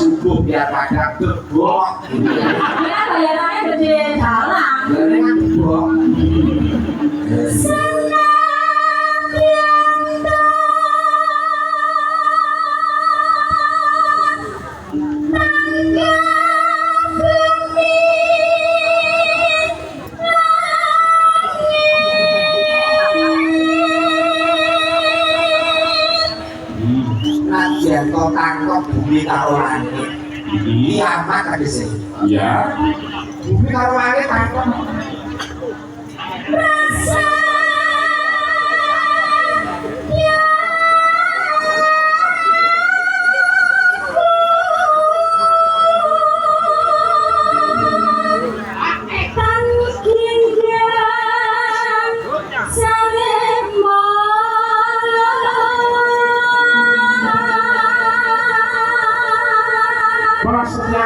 subuh biar pada gebok. Ya bayarannya gede jalan. Jadi kan gebok. Najan kok tangkok bumi karo langit. Kiamat tegese. Ya. Bumi karo langit tangkok. Para setia